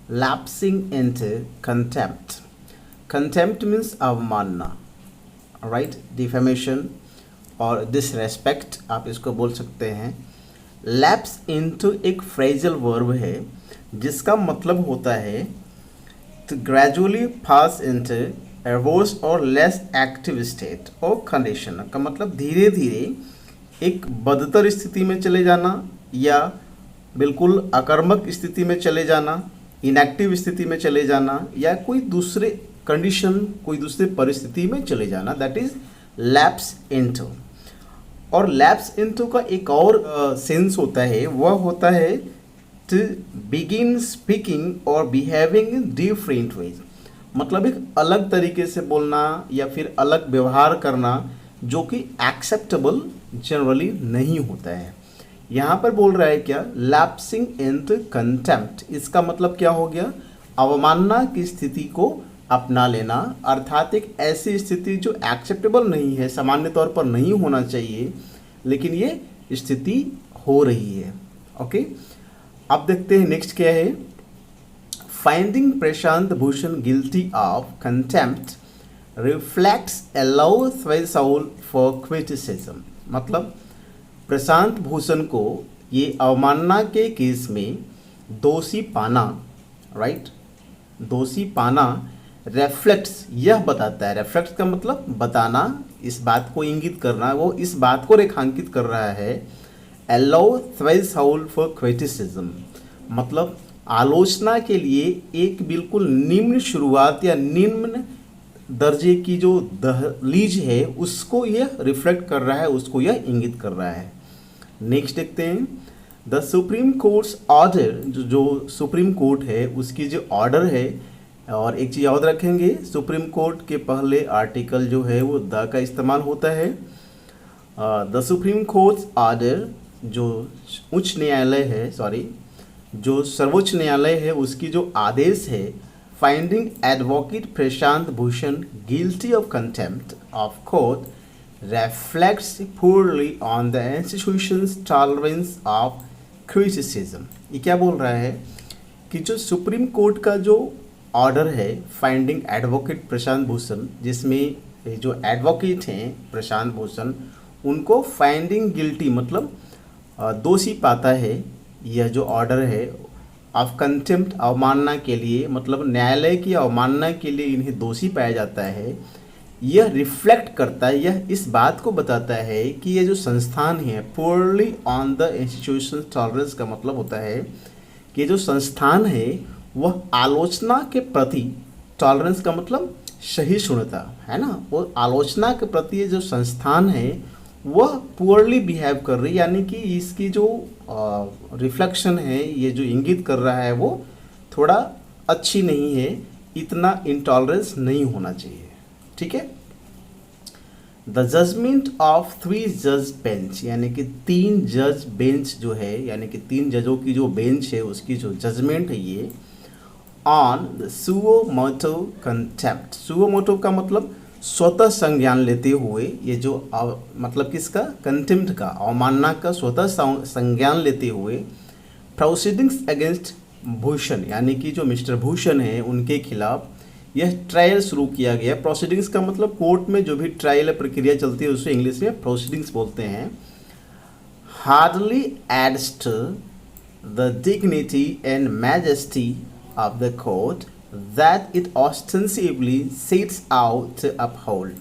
lapsing into contempt. Contempt means अवमानना, right, defamation और disrespect आप इसको बोल सकते हैं। लैप्स इनटू एक फ्रेजल वर्ब है जिसका मतलब होता है to gradually pass into a worse or less active state or condition। का मतलब धीरे धीरे एक बदतर स्थिति में चले जाना या बिल्कुल आक्रामक स्थिति में चले जाना, इनएक्टिव स्थिति में चले जाना या कोई दूसरे कंडीशन, कोई दूसरे परिस्थिति में चले जाना, दैट इज लैप्स इनटू। और लैप्स इनटू का एक और सेंस होता है, वह होता है टू बिगिन स्पीकिंग और बिहेविंग इन डिफरेंट वेज। मतलब एक अलग तरीके से बोलना या फिर अलग व्यवहार करना जो कि एक्सेप्टेबल जनरली नहीं होता है। यहाँ पर बोल रहा है क्या, लैप्सिंग इनटू कंटेम्प्ट। इसका मतलब क्या हो गया, अवमानना की स्थिति को अपना लेना, अर्थात एक ऐसी स्थिति जो एक्सेप्टेबल नहीं है, सामान्य तौर पर नहीं होना चाहिए, लेकिन ये स्थिति हो रही है। ओके, अब देखते हैं नेक्स्ट क्या है। Finding Prashant Bhushan guilty of contempt reflects a low threshold for criticism। मतलब प्रशांत भूषण को ये अवमानना के केस में दोषी पाना, राइट, दोषी पाना रेफ्लेक्ट्स, यह बताता है, रेफ्लेक्ट्स का मतलब बताना, इस बात को इंगित करना, वो इस बात को रेखांकित कर रहा है, a low threshold for criticism। मतलब आलोचना के लिए एक बिल्कुल निम्न शुरुआत या निम्न दर्जे की जो दहलीज है उसको यह रिफ्लेक्ट कर रहा है, उसको यह इंगित कर रहा है। नेक्स्ट देखते हैं, द सुप्रीम कोर्ट्स ऑर्डर, जो सुप्रीम कोर्ट है उसकी जो ऑर्डर है, और एक चीज़ याद रखेंगे, सुप्रीम कोर्ट के पहले आर्टिकल जो है वो द का इस्तेमाल होता है। द सुप्रीम कोर्ट्स ऑर्डर, जो उच्च न्यायालय है, सॉरी, जो सर्वोच्च न्यायालय है उसकी जो आदेश है, finding advocate Prashant Bhushan guilty of contempt of court reflects poorly on the institutions tolerance of criticism. ये क्या बोल रहा है कि जो सुप्रीम कोर्ट का जो ऑर्डर है फाइंडिंग एडवोकेट प्रशांत भूषण, जिसमें जो एडवोकेट हैं प्रशांत भूषण, उनको फाइंडिंग गिल्टी मतलब दोषी पाता है, यह जो ऑर्डर है ऑफ कंटेम्प्ट, अवमानना के लिए, मतलब न्यायालय की अवमानना के लिए इन्हें दोषी पाया जाता है। यह रिफ्लेक्ट करता है, यह इस बात को बताता है कि ये जो संस्थान है poorly on the institution tolerance, का मतलब होता है कि जो संस्थान है वह आलोचना के प्रति, टॉलरेंस का मतलब सहिष्णुता है ना, वो आलोचना के प्रति ये जो संस्थान है वह पुअरली बिहेव कर रही है, यानी कि इसकी जो रिफ्लेक्शन है, ये जो इंगित कर रहा है वो थोड़ा अच्छी नहीं है, इतना इंटॉलरेंस नहीं होना चाहिए। ठीक है। द जजमेंट ऑफ 3 जज बेंच, यानी कि 3 जज बेंच जो है, यानी कि 3 जजों की जो बेंच है उसकी जो जजमेंट है ये on the suo motu contempt. Suo motu का मतलब स्वतः संज्ञान लेते हुए, ये जो मतलब किसका, कंटेम्प्ट का, अवमानना का स्वतः संज्ञान लेते हुए प्रोसीडिंग्स अगेंस्ट भूषण, यानी कि जो मिस्टर भूषण है उनके खिलाफ यह ट्रायल शुरू किया गया। प्रोसीडिंग्स का मतलब कोर्ट में जो भी ट्रायल प्रक्रिया चलती है उसे इंग्लिश में प्रोसीडिंग्स बोलते हैं। Hardly adds to the dignity and majesty of the court that it ostensibly sets out to uphold।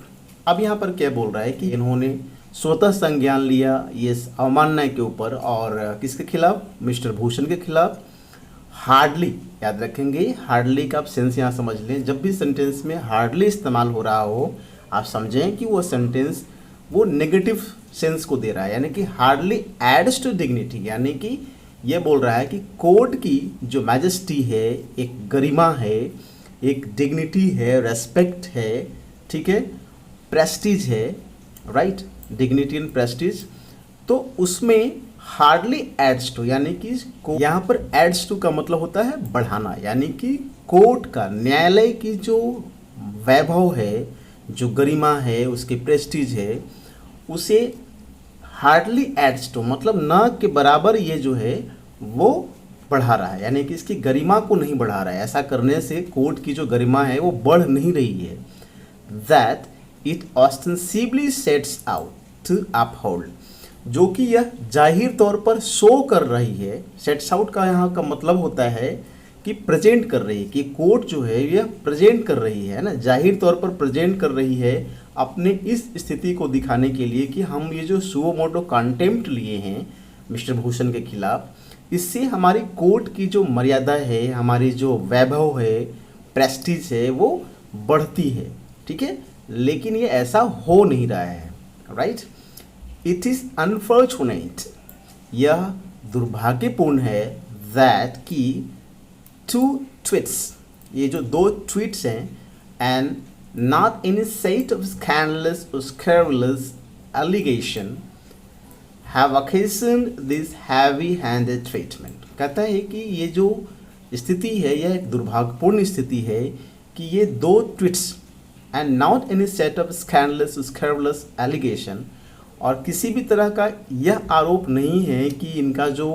अब यहाँ पर क्या बोल रहा है कि इन्होंने स्वतः संज्ञान लिया ये अवमानना के ऊपर, और किसके खिलाफ, मिस्टर भूषण के खिलाफ। हार्डली याद रखेंगे, हार्डली का आप सेंस यहाँ समझ लें, जब भी सेंटेंस में हार्डली इस्तेमाल हो रहा हो आप समझें कि वो सेंटेंस वो नेगेटिव सेंस को दे रहा है, यानी कि हार्डली एड्स टू डिग्निटी, यानी कि ये बोल रहा है कि कोर्ट की जो मैजेस्टी है, एक गरिमा है, एक डिग्निटी है, रेस्पेक्ट है, ठीक है, प्रेस्टीज है, राइट, डिग्निटी एंड प्रेस्टीज, तो उसमें हार्डली एड्स टू, यानी कि यहाँ पर एड्स टू का मतलब होता है बढ़ाना, यानी कि कोर्ट का, न्यायालय की जो वैभव है, जो गरिमा है, उसकी प्रेस्टीज है, उसे हार्डली एड्स टू मतलब न के बराबर ये जो है वो बढ़ा रहा है, यानी कि इसकी गरिमा को नहीं बढ़ा रहा है। ऐसा करने से कोर्ट की जो गरिमा है वो बढ़ नहीं रही है। That it ostensibly sets out to uphold, जो कि यह जाहिर तौर पर शो कर रही है। सेट्स आउट का यहाँ का मतलब होता है कि प्रेजेंट कर रही है, कि कोर्ट जो है यह प्रेजेंट कर रही है ना, जाहिर तौर पर प्रेजेंट कर रही है अपने इस स्थिति को दिखाने के लिए कि हम ये जो सुओ मोटो कंटेम्प्ट लिए हैं मिस्टर भूषण के खिलाफ, इससे हमारी कोर्ट की जो मर्यादा है, हमारी जो वैभव है, प्रेस्टीज है, वो बढ़ती है। ठीक है, लेकिन ये ऐसा हो नहीं रहा है। राइट, इट इज़ अनफॉर्चुनेट, यह दुर्भाग्यपूर्ण है, दैट कि टू ट्वीट्स, ये जो 2 ट्वीट्स हैं, and not in set of scandalous और scandalous allegation have occasioned this heavy handed treatment. कहता है कि ये जो स्थिति है यह एक दुर्भाग्यपूर्ण स्थिति है कि ये 2 tweets and not any set of scandalous allegation, और किसी भी तरह का यह आरोप नहीं है कि इनका जो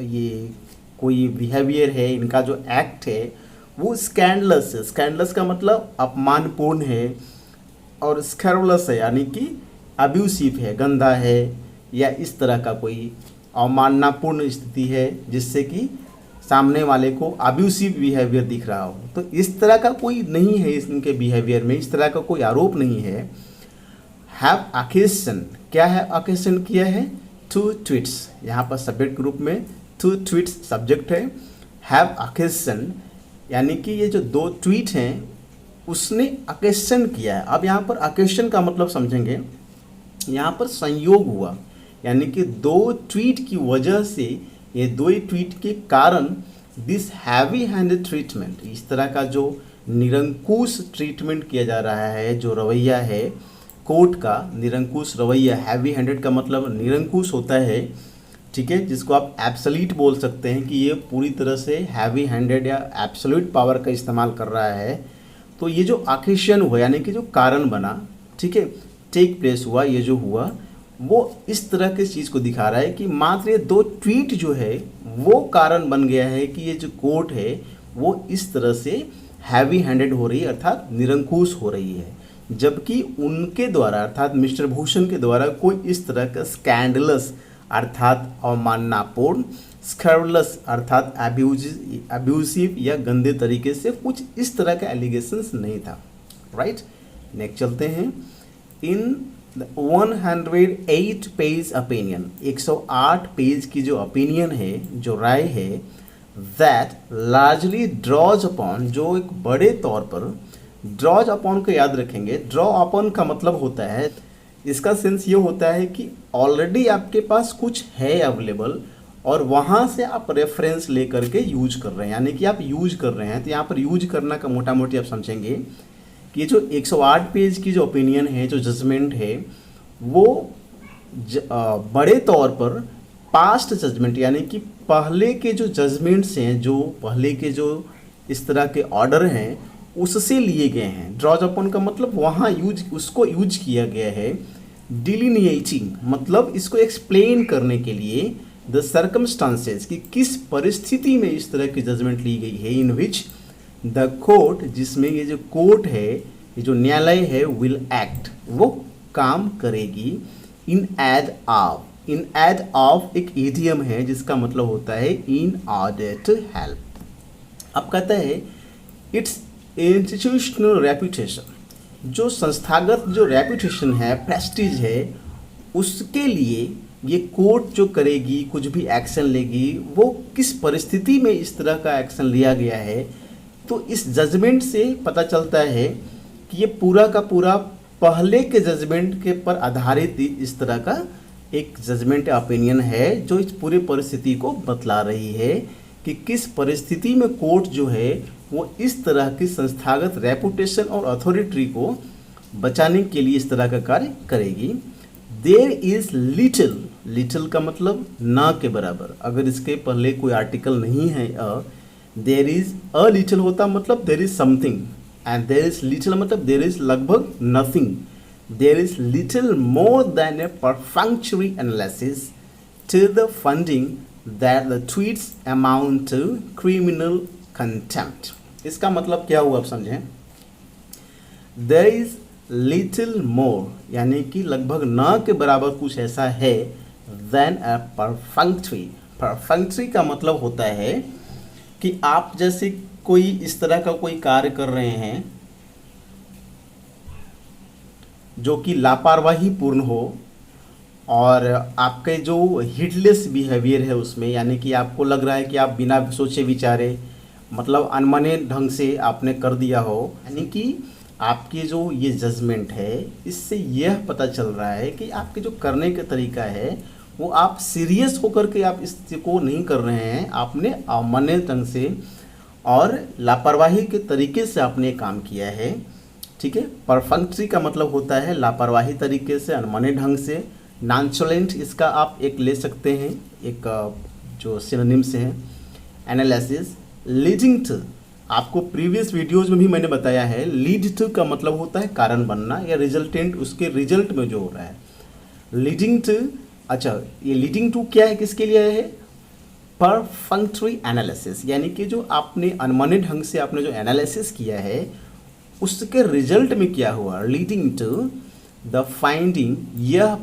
ये कोई बिहेवियर है, इनका जो एक्ट है वो स्कैंडलस है। स्कैंडलस का मतलब अपमानपूर्ण है, और स्कैंडलस है यानी कि अब्यूसिव है, गंदा है, या इस तरह का कोई अवमाननापूर्ण स्थिति है जिससे कि सामने वाले को अब्यूसिव बिहेवियर दिख रहा हो। तो इस तरह का कोई नहीं है इनके बिहेवियर में, इस तरह का कोई आरोप नहीं है। हैव ऑकेशन, क्या है ऑकेशन किया है? 2 ट्वीट्स, यहाँ पर सब्जेक्ट ग्रुप में 2 ट्वीट्स सब्जेक्ट है। हैव ऑकेशन यानी कि ये जो 2 ट्वीट हैं उसने ऑकेशन किया है। अब यहाँ पर ऑकेशन का मतलब समझेंगे, यहाँ पर संयोग हुआ, यानी कि 2 ट्वीट की वजह से, ये 2 ट्वीट के कारण दिस हैवी हैंडेड ट्रीटमेंट, इस तरह का जो निरंकुश ट्रीटमेंट किया जा रहा है, जो रवैया है कोर्ट का, निरंकुश रवैया, हैवी हैंडेड का मतलब निरंकुश होता है, ठीक है, जिसको आप एब्सोल्यूट बोल सकते हैं कि ये पूरी तरह से हैवी हैंडेड या एब्सोल्यूट पावर का इस्तेमाल कर रहा है। तो ये जो ऑकेशन हुआ यानी कि जो कारण बना, ठीक है, टेक प्लेस हुआ, ये जो हुआ वो इस तरह की चीज़ को दिखा रहा है कि मात्र ये 2 ट्वीट जो है वो कारण बन गया है कि ये जो कोर्ट है वो इस तरह से हैवी हैंडेड हो रही है, अर्थात निरंकुश हो रही है, जबकि उनके द्वारा अर्थात मिस्टर भूषण के द्वारा कोई इस तरह का स्कैंडलस अर्थात अवमाननापूर्ण, स्कैंडलस अर्थात अब्यूसिव या गंदे तरीके से कुछ इस तरह का एलिगेशंस नहीं था। राइट, नेक्स्ट चलते हैं। इन 108 पेज ओपिनियन, 108 पेज की जो ओपिनियन है, जो राय है, दैट लार्जली ड्रॉज अपॉन, जो एक बड़े तौर पर ड्रॉज अपॉन को याद रखेंगे। ड्रॉ अपॉन का मतलब होता है, इसका सेंस ये होता है कि ऑलरेडी आपके पास कुछ है अवेलेबल और वहाँ से आप रेफरेंस लेकर के यूज कर रहे हैं, यानी कि आप यूज कर रहे हैं। तो यहाँ पर यूज करना का मोटा मोटी आप समझेंगे कि जो 108 पेज की जो ओपिनियन है, जो जजमेंट है, वो बड़े तौर पर पास्ट जजमेंट यानी कि पहले के जो जजमेंट्स हैं, जो पहले के जो इस तरह के ऑर्डर हैं उससे लिए गए हैं। ड्रॉज अपॉन का मतलब वहाँ उसको यूज किया गया है। डिलिनिएटिंग मतलब इसको एक्सप्लेन करने के लिए, द सर्कमस्टांसेस कि किस परिस्थिति में इस तरह की जजमेंट ली गई है, इन विच द कोर्ट, जिसमें ये जो कोर्ट है, ये जो न्यायालय है, विल एक्ट, वो काम करेगी। In aid of, in aid of एक इडियम है जिसका मतलब होता है इन ऑर्डर टू हेल्प। अब कहता है इट्स इंस्टीट्यूशनल रेपुटेशन, जो संस्थागत जो रेपुटेशन है, प्रेस्टीज है, उसके लिए ये कोर्ट जो करेगी, कुछ भी एक्शन लेगी, वो किस परिस्थिति में इस तरह का एक्शन लिया गया है। तो इस जजमेंट से पता चलता है कि ये पूरा का पूरा पहले के जजमेंट के पर आधारित इस तरह का एक जजमेंट ओपिनियन है, जो इस पूरी परिस्थिति को बतला रही है कि किस परिस्थिति में कोर्ट जो है वो इस तरह की संस्थागत रेपुटेशन और अथॉरिटी को बचाने के लिए इस तरह का कार्य करेगी। देयर इज लिटिल, लिटिल का मतलब ना के बराबर, अगर इसके पहले कोई आर्टिकल नहीं है देयर इज अ लिटिल होता मतलब there is something, and there is little मतलब देयर इज लगभग nothing. There is little more than a perfunctory analysis to the finding that the tweets amount to criminal contempt. इसका मतलब क्या हुआ आप समझें? There is little more, यानी कि लगभग न के बराबर कुछ ऐसा है than a perfunctory. Perfunctory का मतलब होता है कि आप जैसे कोई इस तरह का कोई कार्य कर रहे हैं जो कि लापरवाही पूर्ण हो और आपके जो हिडलेस बिहेवियर है उसमें, यानी कि आपको लग रहा है कि आप बिना सोचे विचारे मतलब अनमने ढंग से आपने कर दिया हो, यानी कि आपकी जो ये जजमेंट है इससे यह पता चल रहा है कि आपके जो करने का तरीका है वो आप सीरियस होकर के आप इसको नहीं कर रहे हैं, आपने अनमने ढंग से और लापरवाही के तरीके से आपने काम किया है। ठीक है, परफंक्टरी का मतलब होता है लापरवाही तरीके से, अनमने ढंग से। नॉनचलेंट इसका आप एक ले सकते हैं, एक जो सिनोनिम से है। एनालिसिस, लीडिंग टू, आपको प्रीवियस वीडियोज में भी मैंने बताया है, लीड टू का मतलब होता है कारण बनना या रिजल्टेंट, उसके रिजल्ट में जो हो रहा है। लीडिंग टू, अच्छा ये लीडिंग टू क्या है, किसके लिए है? परफंक्टरी एनालिसिस, यानी कि जो आपने अनमने ढंग से आपने जो एनालिसिस किया है उसके रिजल्ट में क्या हुआ, लीडिंग टू द फाइंडिंग, यह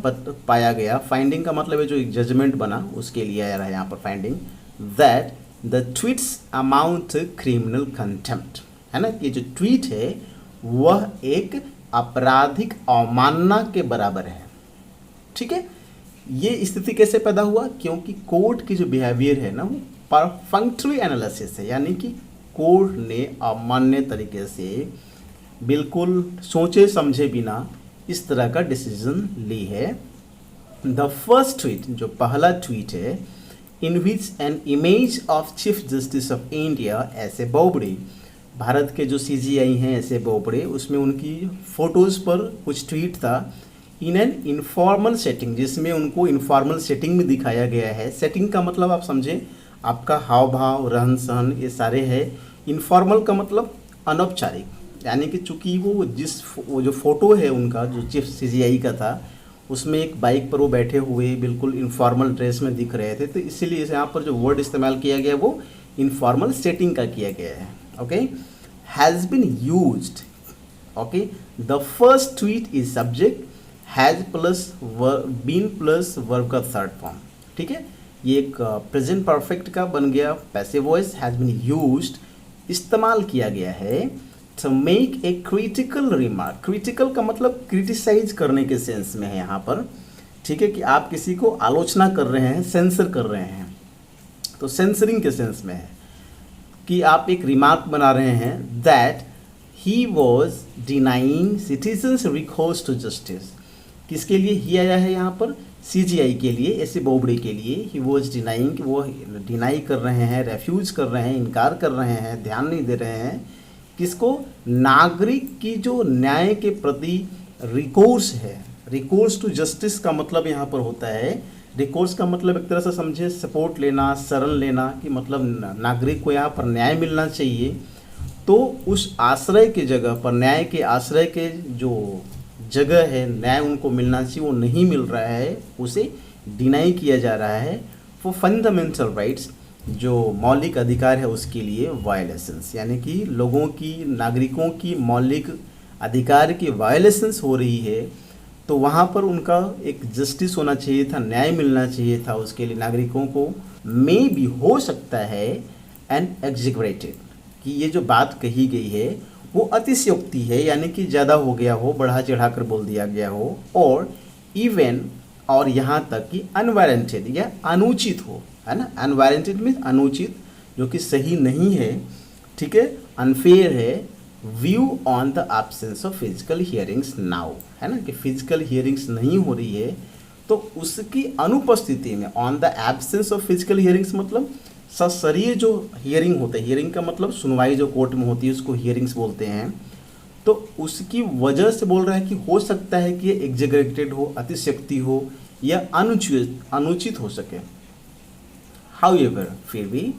पाया गया, फाइंडिंग का मतलब है जो एक जजमेंट बना उसके लिए आ रहा है यहाँ पर finding, that the tweets amount to criminal contempt, है ना, कि जो ट्वीट है वह एक आपराधिक अवमानना के बराबर है। ठीक है, ये स्थिति कैसे पैदा हुआ? क्योंकि कोर्ट की जो बिहेवियर है ना वो परफंक्टरी एनालिसिस है, यानी कि कोर्ट ने अमान्य तरीके से बिल्कुल सोचे समझे बिना इस तरह का डिसीजन ली है। द फर्स्ट ट्वीट, जो पहला ट्वीट है, in which an image of chief justice of India S A Bobde, Bharat के जो CJI हैं एस ए बोबड़े, उसमें उनकी फ़ोटोज़ पर कुछ ट्वीट था इन एन इनफॉर्मल सेटिंग, जिसमें उनको इनफॉर्मल सेटिंग में दिखाया गया है। सेटिंग का मतलब आप समझें, आपका हाव भाव, रहन सहन, ये सारे है। इनफॉर्मल का मतलब अनौपचारिक, यानी कि चूँकि वो जो फ़ोटो है उनका जो चीफ CJI का था उसमें एक बाइक पर वो बैठे हुए बिल्कुल इनफॉर्मल ड्रेस में दिख रहे थे, तो इसीलिए यहाँ पर जो वर्ड इस्तेमाल किया गया वो इनफॉर्मल सेटिंग का किया गया है। Okay, has been used, okay, the first tweet is subject, has plus been plus verb का थर्ड फॉर्म। ठीक है, ये एक प्रेजेंट परफेक्ट का बन गया passive voice, has been used, इस्तेमाल किया गया है to make a critical remark। Critical का मतलब क्रिटिसाइज करने के सेंस में है यहाँ पर। ठीक है, कि आप किसी को आलोचना कर रहे हैं, सेंसर कर रहे हैं, तो सेंसरिंग के सेंस में है कि आप एक रिमार्क बना रहे हैं that he was denying citizens recourse to justice. किसके लिए ही आया है यहाँ पर? CJI के लिए, ऐसे बोबड़े के लिए। ही वॉज डिनाइंग, वो डिनाई कर रहे हैं, रेफ्यूज कर रहे हैं, इनकार कर रहे हैं, ध्यान नहीं दे रहे हैं किसको? नागरिक की जो न्याय के प्रति रिकोर्स है। रिकोर्स टू जस्टिस का मतलब यहाँ पर होता है, रिकोर्स का मतलब एक तरह से समझे सपोर्ट लेना, शरण लेना, कि मतलब नागरिक को यहाँ पर न्याय मिलना चाहिए, तो उस आश्रय के जगह पर, न्याय के आश्रय के जो जगह है, न्याय उनको मिलना चाहिए, वो नहीं मिल रहा है, उसे डिनाई किया जा रहा है। वो फंडामेंटल राइट्स, जो मौलिक अधिकार है उसके लिए वायलेशंस, यानी कि लोगों की, नागरिकों की मौलिक अधिकार की वायलेशंस हो रही है, तो वहाँ पर उनका एक जस्टिस होना चाहिए था, न्याय मिलना चाहिए था उसके लिए नागरिकों को। मे भी हो सकता है एंड एग्जिग्रेटेड, कि ये जो बात कही गई है वो अतिशयोक्ति है, यानी कि ज़्यादा हो गया हो, बढ़ा चढ़ा कर बोल दिया गया हो, और इवन, और यहाँ तक कि अनवारंटेड या अनुचित हो, है ना। अनवारंटेड मीन्स अनुचित, जो कि सही नहीं है। ठीक है, अनफेयर है। View on the absence of physical hearings now, है ना, कि फिजिकल हियरिंग्स नहीं हो रही है, तो उसकी अनुपस्थिति में, on the absence of physical hearings मतलब सशरीर जो हियरिंग होता है, हियरिंग का मतलब सुनवाई जो कोर्ट में होती है उसको हियरिंग्स बोलते हैं, तो उसकी वजह से बोल रहा है कि हो सकता है कि ये एग्जेगरेटेड हो, अतिशक्ति हो, या अनुचित हो सके। हाउएवर, फिर भी,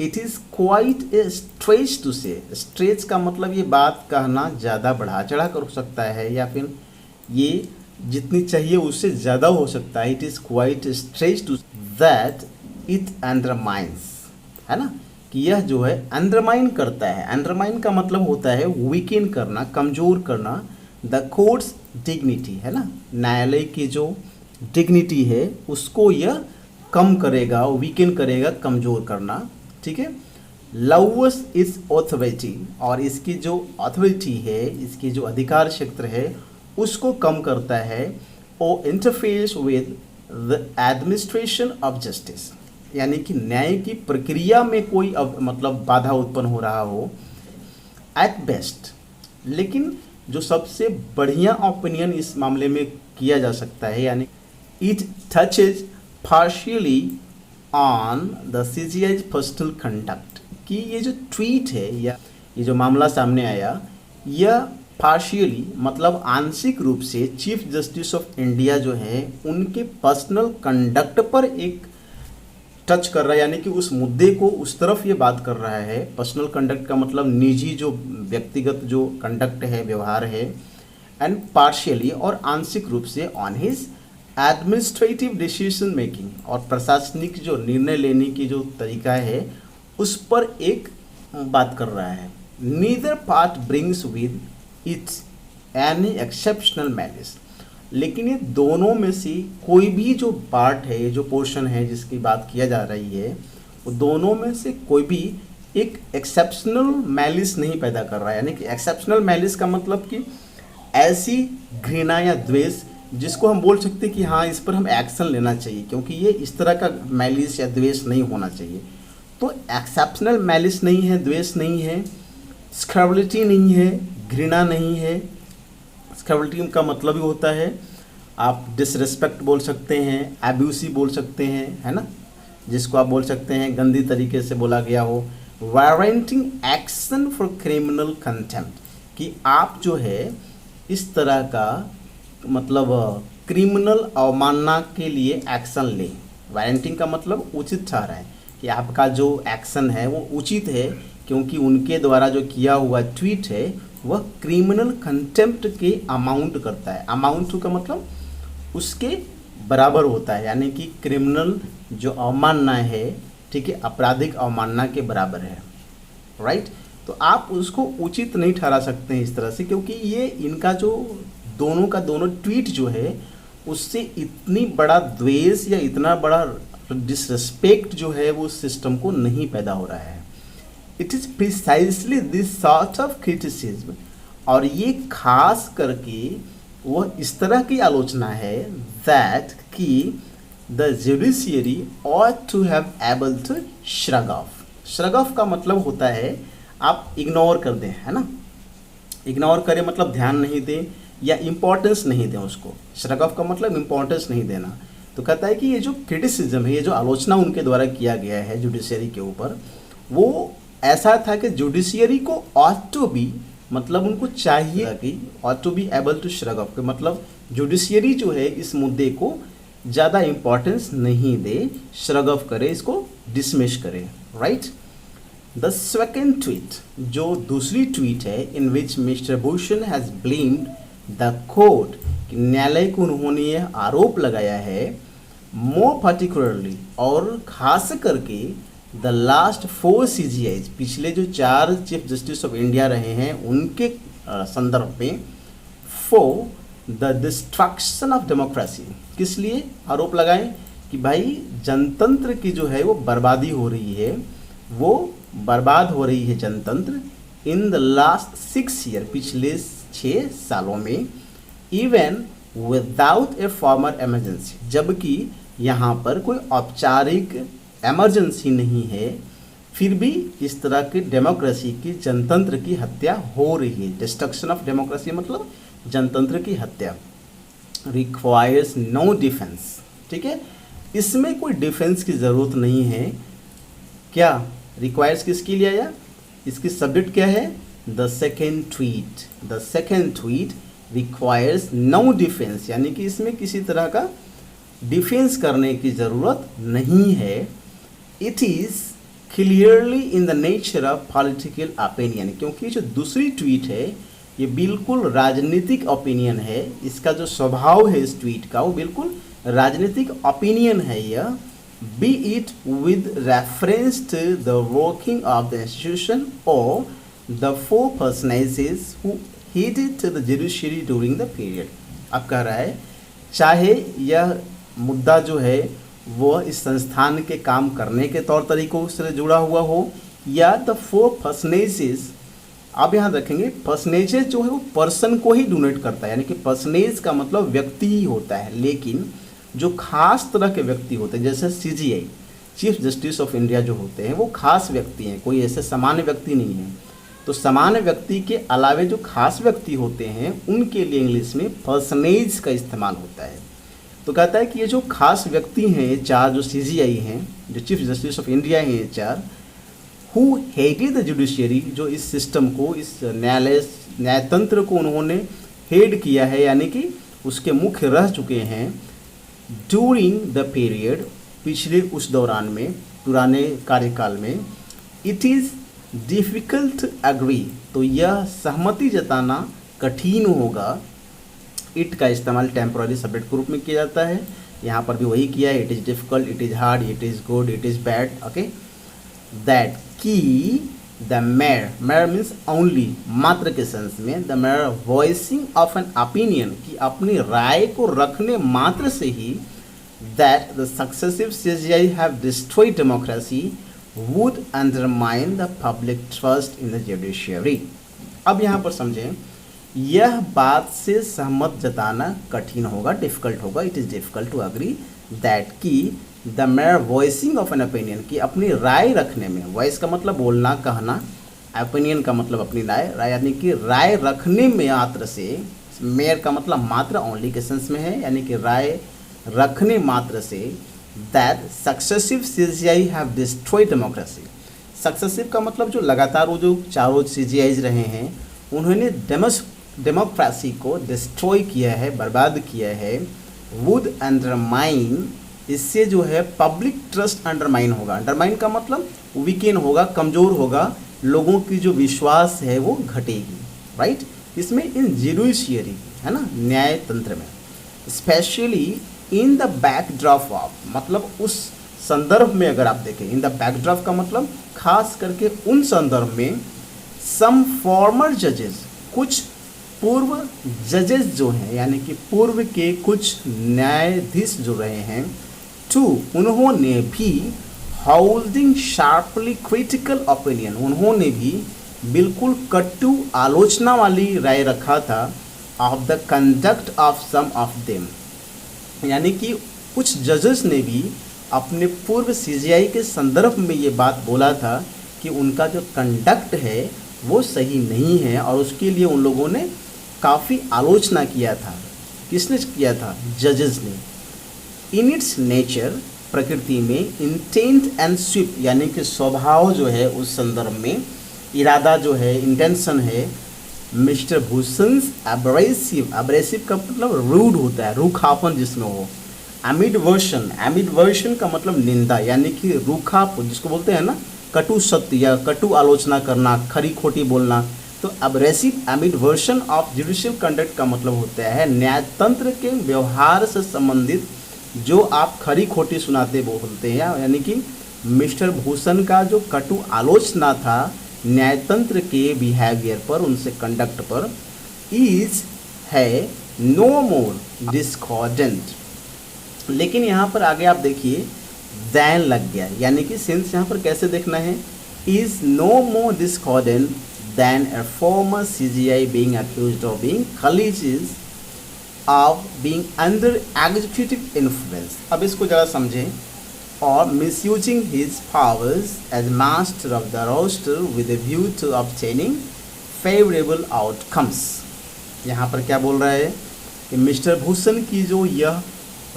it is quite a stretch to say, stretch का मतलब ये बात कहना ज़्यादा बढ़ा चढ़ा कर हो सकता है, या फिर ये जितनी चाहिए उससे ज़्यादा हो सकता है। It is quite stretch to that it undermines, है ना, कि यह जो है अंडरमाइन करता है। अंडरमाइन का मतलब होता है वीकेन करना, कमज़ोर करना द कोर्ट्स डिग्निटी, है ना, न्यायालय की जो डिग्निटी है उसको यह कम करेगा, वीकेन करेगा, कमज़ोर करना, ठीक है। लव्स इस ऑथोरिटी, और इसकी जो अथॉरिटी है, इसकी जो अधिकार क्षेत्र है उसको कम करता है। और interferes with the administration of justice, यानी कि न्याय की प्रक्रिया में कोई अब मतलब बाधा उत्पन्न हो रहा हो एट बेस्ट। लेकिन जो सबसे बढ़िया ओपिनियन इस मामले में किया जा सकता है, यानी it touches partially on the CGI's personal conduct, कि ये जो ट्वीट है या ये जो मामला सामने आया, यह पार्शियली मतलब आंशिक रूप से चीफ जस्टिस ऑफ इंडिया जो है उनके पर्सनल कंडक्ट पर एक टच कर रहा है, यानी कि उस मुद्दे को उस तरफ ये बात कर रहा है। पर्सनल कंडक्ट का मतलब निजी जो व्यक्तिगत जो कंडक्ट है, व्यवहार है। एंड पार्शियली और आंशिक रूप से on his administrative decision making, और प्रशासनिक जो निर्णय लेने की जो तरीका है उस पर एक बात कर रहा है। Neither part brings with its any exceptional malice, लेकिन ये दोनों में से कोई भी जो पार्ट है, जो पोर्शन है जिसकी बात किया जा रही है, वो दोनों में से कोई भी एक एक्सेप्शनल मैलिस नहीं पैदा कर रहा है। यानी कि एक्सेप्शनल मैलिस का मतलब कि ऐसी घृणा या द्वेष जिसको हम बोल सकते हैं कि हाँ इस पर हम एक्शन लेना चाहिए, क्योंकि ये इस तरह का मैलिस या द्वेष नहीं होना चाहिए। तो एक्सेप्शनल मैलिस नहीं है, द्वेष नहीं है, स्क्रैबिलिटी नहीं है, घृणा नहीं है। स्क्रैबिलिटी का मतलब ही होता है आप डिसरिस्पेक्ट बोल सकते हैं, एब्यूसिव बोल सकते हैं, है ना, जिसको आप बोल सकते हैं गंदी तरीके से बोला गया हो। वारंटिंग एक्शन फॉर क्रिमिनल कंटेम्प्ट, कि आप जो है इस तरह का मतलब क्रिमिनल अवमानना के लिए एक्शन लें। वारंटिंग का मतलब उचित ठहरा है, कि आपका जो एक्शन है वो उचित है, क्योंकि उनके द्वारा जो किया हुआ ट्वीट है वह क्रिमिनल कंटेम्प्ट के अमाउंट करता है। अमाउंट का मतलब उसके बराबर होता है, यानी कि क्रिमिनल जो अवमानना है, ठीक है, आपराधिक अवमानना के बराबर है, राइट। तो आप उसको उचित नहीं ठहरा सकते हैं इस तरह से, क्योंकि ये इनका जो दोनों का दोनों ट्वीट जो है उससे इतनी बड़ा द्वेष या इतना बड़ा डिसरिस्पेक्ट जो है वो सिस्टम को नहीं पैदा हो रहा है। It is precisely this sort of criticism, और ये खास करके वह इस तरह की आलोचना है दैट कि the judiciary ought to have able to shrug off। shrug off का मतलब होता है आप इग्नोर कर दें, है ना, इग्नोर करें मतलब ध्यान नहीं दें या इम्पोर्टेंस नहीं दें उसको। shrug off का मतलब इम्पोर्टेंस नहीं देना। तो कहता है कि ये जो क्रिटिसिज्म है, ये जो आलोचना उनके द्वारा किया गया है जुडिशियरी के ऊपर, वो ऐसा था कि जुडिशियरी को ought to be मतलब उनको चाहिए कि ought to be able to shrug off, मतलब जुडिशियरी जो है इस मुद्दे को ज़्यादा इम्पोर्टेंस नहीं दे, shrug off करे, इसको डिसमिस करे, राइट। द सेकेंड ट्वीट, जो दूसरी ट्वीट है, in which mister Bhushan has blamed the court, कि न्यायालय को उन्होंने यह आरोप लगाया है, मोर पर्टिकुलरली और खास करके द लास्ट 4 CGIs, पिछले जो 4 चीफ जस्टिस ऑफ इंडिया रहे हैं उनके संदर्भ में, for the destruction of democracy, किस लिए आरोप लगाएं कि भाई जनतंत्र की जो है वो बर्बादी हो रही है, वो बर्बाद हो रही है जनतंत्र इन द लास्ट 6 ईयर, पिछले 6 सालों में, even without a formal emergency, जबकि यहाँ पर कोई औपचारिक इमरजेंसी नहीं है, फिर भी इस तरह की डेमोक्रेसी की, जनतंत्र की हत्या हो रही है। डिस्ट्रक्शन ऑफ डेमोक्रेसी मतलब जनतंत्र की हत्या। रिक्वायर्स नो डिफेंस, ठीक है, इसमें कोई डिफेंस की ज़रूरत नहीं है। क्या रिक्वायर्स किसके लिए आया, इसकी सब्जेक्ट क्या है, the second tweet. The second tweet requires no defence, यानी कि इसमें किसी तरह का डिफेंस करने की ज़रूरत नहीं है। It is clearly in the nature of political opinion, क्योंकि जो दूसरी ट्वीट है ये बिल्कुल राजनीतिक ओपिनियन है, इसका जो स्वभाव है इस ट्वीट का वो बिल्कुल राजनीतिक ओपिनियन है। यह be it with reference to the working of the institution or the four personages who headed to the judiciary during the period। अब कह रहा है चाहे यह मुद्दा जो है वह इस संस्थान के काम करने के तौर तरीकों से जुड़ा हुआ हो या द फोर पर्सनेजेस। आप यहाँ रखेंगे पर्सनेजेस जो है वो पर्सन को ही डोनेट करता है, यानी कि पर्सनेज का मतलब व्यक्ति ही होता है, लेकिन जो खास तरह के व्यक्ति होते हैं जैसे CGI chief justice of India जो होते हैं वो खास व्यक्ति हैं, कोई ऐसे सामान्य व्यक्ति नहीं है। तो सामान्य व्यक्ति के अलावे जो खास व्यक्ति होते हैं उनके लिए इंग्लिश में पर्सनेज का इस्तेमाल होता है। तो कहता है कि ये जो खास व्यक्ति हैं ये चार जो सीजीआई हैं, जो चीफ जस्टिस ऑफ इंडिया हैं ये चार, हु हेडेड द जुडिशियरी, जो इस सिस्टम को, इस न्यायतंत्र को उन्होंने हेड किया है यानी कि उसके मुख्य रह चुके हैं ड्यूरिंग द पीरियड, पिछले उस दौरान में, पुराने कार्यकाल में। It is difficult to agree, तो यह सहमति जताना कठिन होगा। इट का इस्तेमाल टेम्पोररी सब्जेक्ट के रूप में किया जाता है, यहाँ पर भी वही किया है। It is difficult, it is hard, it is good, it is bad. Okay, that कि द मेयर मीन्स ओनली, मात्र के सेंस में, the mere voicing of an opinion, कि अपनी राय को रखने मात्र से ही, that the successive CJI have destroyed democracy would undermine the public trust in the judiciary. अब यहाँ पर समझें, यह बात से सहमत जताना कठिन होगा, डिफ़िकल्ट होगा। It is difficult to agree that कि the mere voicing of an opinion, कि अपनी राय रखने में, वॉइस का मतलब बोलना कहना, ओपिनियन का मतलब अपनी राय यानी कि राय रखने में मात्र से, मेयर का मतलब मात्र, ओनली के सेंस में है, यानी कि राय रखने मात्र से, that successive CJI have destroyed democracy. Successive का मतलब जो लगातार वो जो चारों सीजीआईज रहे हैं उन्होंने डेमोक्रेसी को डिस्ट्रॉय किया है, बर्बाद किया है। वुड अंडरमाइन, इससे जो है पब्लिक ट्रस्ट अंडरमाइन होगा। अंडरमाइन का मतलब वीकेन होगा, कमज़ोर होगा, लोगों की जो विश्वास है वो घटेगी, राइट। इसमें इन जुडिशियरी है ना, न्याय तंत्र में, specially in the backdrop of, मतलब उस संदर्भ में अगर आप देखें, इन द बैकड्रॉप का मतलब खास करके उन संदर्भ में, सम फॉर्मर जजेस, कुछ पूर्व जजेस जो हैं यानी कि पूर्व के कुछ न्यायाधीश जो रहे हैं, टू, उन्होंने भी होल्डिंग शार्पली क्रिटिकल ओपिनियन, उन्होंने भी बिल्कुल कटु आलोचना वाली राय रखा था, of the conduct of some of them, यानी कि कुछ जजेस ने भी अपने पूर्व सीजीआई के संदर्भ में ये बात बोला था कि उनका जो कंडक्ट है वो सही नहीं है, और उसके लिए उन लोगों ने काफ़ी आलोचना किया था। किसने किया था? जजेस ने। इन इट्स नेचर, प्रकृति में, इंटेंट एंड स्विप, यानी कि स्वभाव जो है उस संदर्भ में, इरादा जो है, इंटेंशन है, मिस्टर भूषण्स एब्रेसिव, एब्रेसिव का मतलब रूड होता है, रूखापन जिसमें हो। एमिडवर्शन, एमिडवर्शन का मतलब निंदा, यानी कि रूखापन जिसको बोलते हैं ना, कटु सत्य या कटु आलोचना करना, खरी खोटी बोलना। तो एब्रेसिव एमिडवर्शन ऑफ जुडिशियल कंडक्ट का मतलब होता है न्यायतंत्र के व्यवहार से संबंधित जो आप खरी खोटी सुनाते बोलते हैं, यानी कि मिस्टर भूषण का जो कटु आलोचना था न्यायतंत्र के बिहेवियर पर, उनसे कंडक्ट पर, इज है नो मोर डिस्कॉर्डेंट। लेकिन यहाँ पर आगे आप देखिए दैन लग गया, यानी कि सेंस यहाँ पर कैसे देखना है, is no more discordant than a former CJI being accused of being collusive of being under executive influence. अब इसको ज़रा समझें। और misusing his powers as master of the roster with a view to obtaining favourable outcomes. यहाँ पर क्या बोल रहा है कि मिस्टर भूषण की जो यह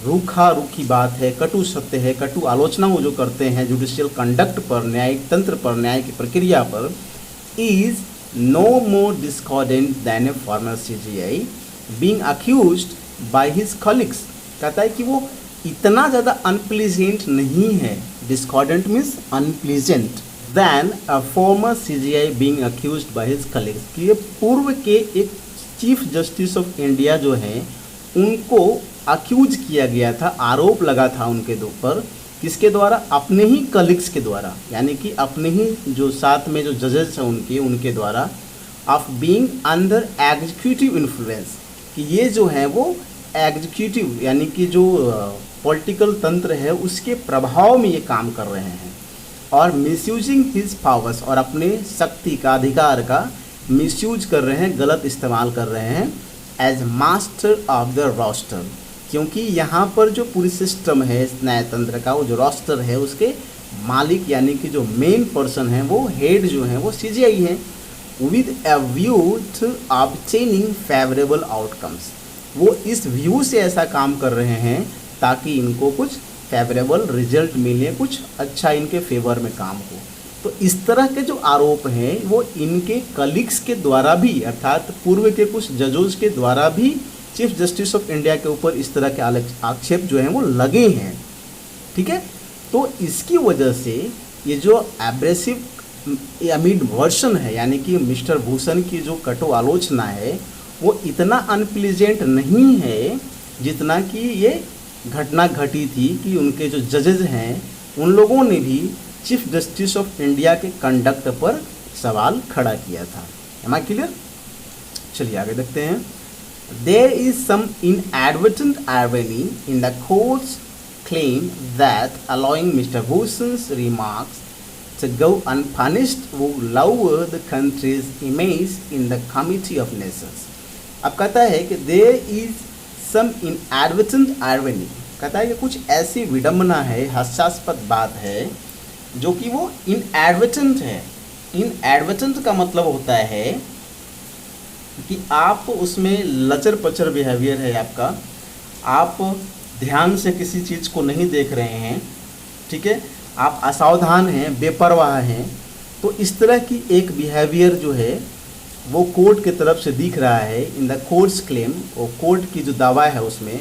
रूखा रूखी बात है, कटु सत्य है, कटु आलोचना वो जो करते हैं जुडिशियल कंडक्ट पर, न्यायिक तंत्र पर, न्याय की प्रक्रिया पर, is no more discordant than a former CJI being accused by his colleagues. कहता है कि वो इतना ज़्यादा अनप्लीजेंट नहीं है, discordant means unpleasant, than a former CJI being accused by his colleagues, कि ये पूर्व के एक चीफ जस्टिस ऑफ इंडिया जो हैं उनको अक्यूज किया गया था, आरोप लगा था उनके ऊपर किसके द्वारा? अपने ही कलीग्स के द्वारा, यानी कि अपने ही जो साथ में जो जजेस हैं उनके द्वारा, of being under executive influence, कि ये जो है वो एग्जीक्यूटिव यानी कि जो पॉलिटिकल तंत्र है उसके प्रभाव में ये काम कर रहे हैं, और मिसयूजिंग हिज पावर्स, और अपने शक्ति का अधिकार का मिसयूज कर रहे हैं, गलत इस्तेमाल कर रहे हैं, as master of the roster, क्योंकि यहाँ पर जो पूरी सिस्टम है इस न्यायतंत्र का, वो जो रोस्टर है उसके मालिक यानी कि जो मेन पर्सन है, वो हेड जो है वो सीजीआई है, with a view to obtaining favourable outcomes, वो इस व्यू से ऐसा काम कर रहे हैं ताकि इनको कुछ फेवरेबल रिजल्ट मिले, कुछ अच्छा इनके फेवर में काम हो। तो इस तरह के जो आरोप हैं वो इनके कलीग्स के द्वारा भी, अर्थात पूर्व के कुछ जजों के द्वारा भी चीफ जस्टिस ऑफ इंडिया के ऊपर इस तरह के आक्षेप जो हैं वो लगे हैं। ठीक है, तो इसकी वजह से ये जो एब्रेसिव अमीड वर्षन है, यानी कि मिस्टर भूषण की जो कटु आलोचना है, वो इतना अनप्लीजेंट नहीं है जितना कि ये घटना घटी थी कि उनके जो जजेज हैं उन लोगों ने भी चीफ जस्टिस ऑफ इंडिया के कंडक्ट पर सवाल खड़ा किया था। Am I clear? चलिए आगे देखते हैं। There is some inadvertent irony in the court's claim that allowing Mr. Bhushan's remarks to go unpunished would lower the country's image in the Committee of Nations. अब कहता है कि there is some inadvertent irony, कहता है कि कुछ ऐसी विडंबना है, हास्यास्पद बात है जो कि वो inadvertent है। inadvertent का मतलब होता है कि आप उसमें लचर पचर बिहेवियर है आपका, आप ध्यान से किसी चीज़ को नहीं देख रहे हैं, ठीक है, आप असावधान हैं, बेपरवाह हैं, तो इस तरह की एक बिहेवियर जो है वो कोर्ट की तरफ से दिख रहा है इन द कोर्ट्स क्लेम, वो कोर्ट की जो दावा है उसमें,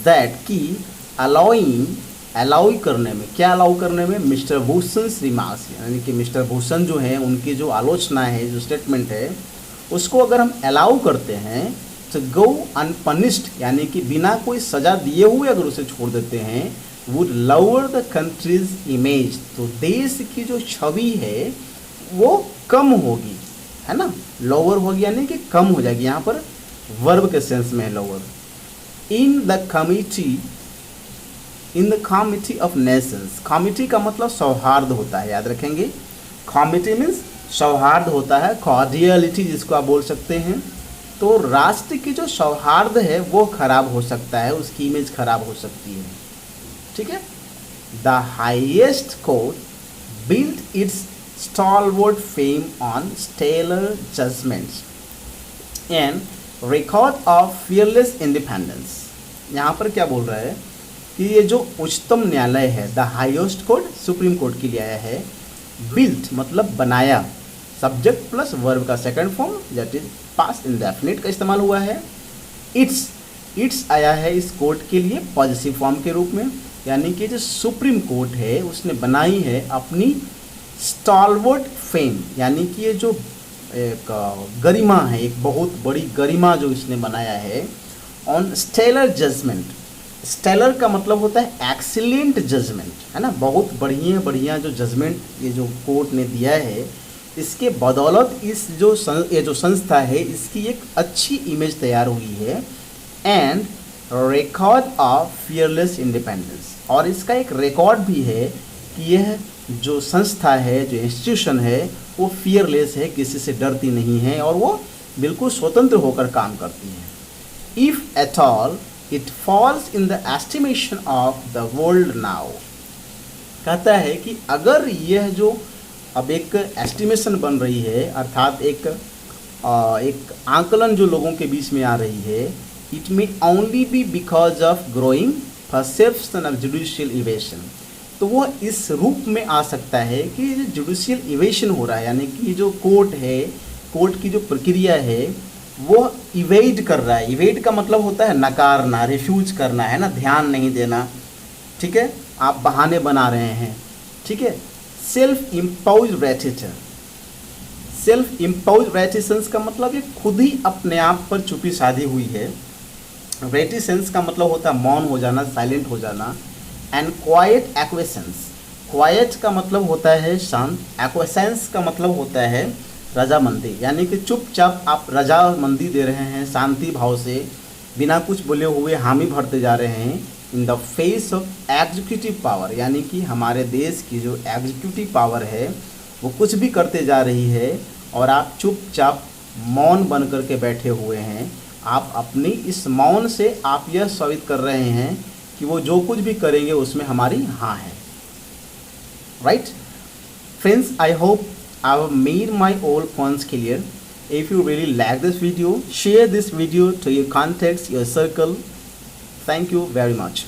दैट की अलाउ करने में, क्या अलाउ करने में? मिस्टर भूषण रिमार्क्स, यानी कि मिस्टर भूषण जो है उनकी जो आलोचना है, जो स्टेटमेंट है, उसको अगर हम अलाउ करते हैं तो गो अनपनिश्ड, यानी कि बिना कोई सज़ा दिए हुए अगर उसे छोड़ देते हैं, would lower the countries image, तो देश की जो छवि है वो कम होगी, है ना, लोअर होगी यानी कि कम हो जाएगी, यहाँ पर वर्ब के सेंस में है lower. In the committee of Nations, committee का मतलब सौहार्द होता है, याद रखेंगे, कमिटी मीन्स सौहार्द होता है, कॉर्डियलिटी जिसको आप बोल सकते हैं। तो राष्ट्र की जो सौहार्द है वो खराब हो सकता है, उसकी इमेज खराब हो सकती है। ठीक है, the highest court built its stalwart fame on stellar judgments and record of fearless independence. यहाँ पर क्या बोल रहा है कि ये जो उच्चतम न्यायालय है, the highest court supreme court के लिए आया है, बिल्ट मतलब बनाया, सब्जेक्ट प्लस वर्ब का second form that is past indefinite का इस्तेमाल हुआ है। इट्स आया है इस कोर्ट के लिए पॉजिटिव फॉर्म के रूप में, यानी कि जो सुप्रीम कोर्ट है उसने बनाई है अपनी स्टॉलवर्ड फेम, यानी कि ये जो एक गरिमा है, एक बहुत बड़ी गरिमा जो इसने बनाया है, ऑन स्टेलर जजमेंट। स्टेलर का मतलब होता है एक्सीलेंट जजमेंट, है ना, बहुत बढ़िया जो जजमेंट ये जो कोर्ट ने दिया है, इसके बदौलत इस ये जो संस्था है इसकी एक अच्छी इमेज तैयार हुई है। And record of fearless independence, और इसका एक रिकॉर्ड भी है कि यह जो संस्था है, जो इंस्टीट्यूशन है, वो फियरलेस है, किसी से डरती नहीं है और वो बिल्कुल स्वतंत्र होकर काम करती है। If at all it falls in the estimation of the world now, कहता है कि अगर यह जो अब एक एस्टिमेशन बन रही है, अर्थात एक आंकलन जो लोगों के बीच में आ रही है, it may only be because of growing perception of judicial evasion, तो वो इस रूप में आ सकता है कि जुडिशियल इवेशन हो रहा है, यानी कि जो कोर्ट है, कोर्ट की जो प्रक्रिया है वो इवेड कर रहा है। इवेड का मतलब होता है नकारना, रिफ्यूज करना, है ना, ध्यान नहीं देना, ठीक है, आप बहाने बना रहे हैं, ठीक है। सेल्फ इम्पोज रेटिशन, सेल्फ इम्पोज रेटिशंस का मतलब ये खुद ही अपने आप पर चुप्पी साधी हुई है। रेटिशंस का मतलब होता है मौन हो जाना, साइलेंट हो जाना। And quite एक्वेसेंस। क्वाइट का मतलब होता है शांत, एक्वेसेंस का मतलब होता है रजामंदी, यानी कि चुपचाप आप रजामंदी दे रहे हैं, शांति भाव से, बिना कुछ बोले हुए हामी भरते जा रहे हैं in the face of executive power, यानी कि हमारे देश की जो एग्जीक्यूटिव पावर है वो कुछ भी करते जा रही है और आप चुपचाप मौन बन कर के बैठे हुए हैं। आप अपनी इस मौन से आप यह साबित कर रहे हैं कि वो जो कुछ भी करेंगे उसमें हमारी हाँ है। Right friends, I hope I have made my all points clear. If you really like this video, share this video to your contacts, your circle. Thank you very much.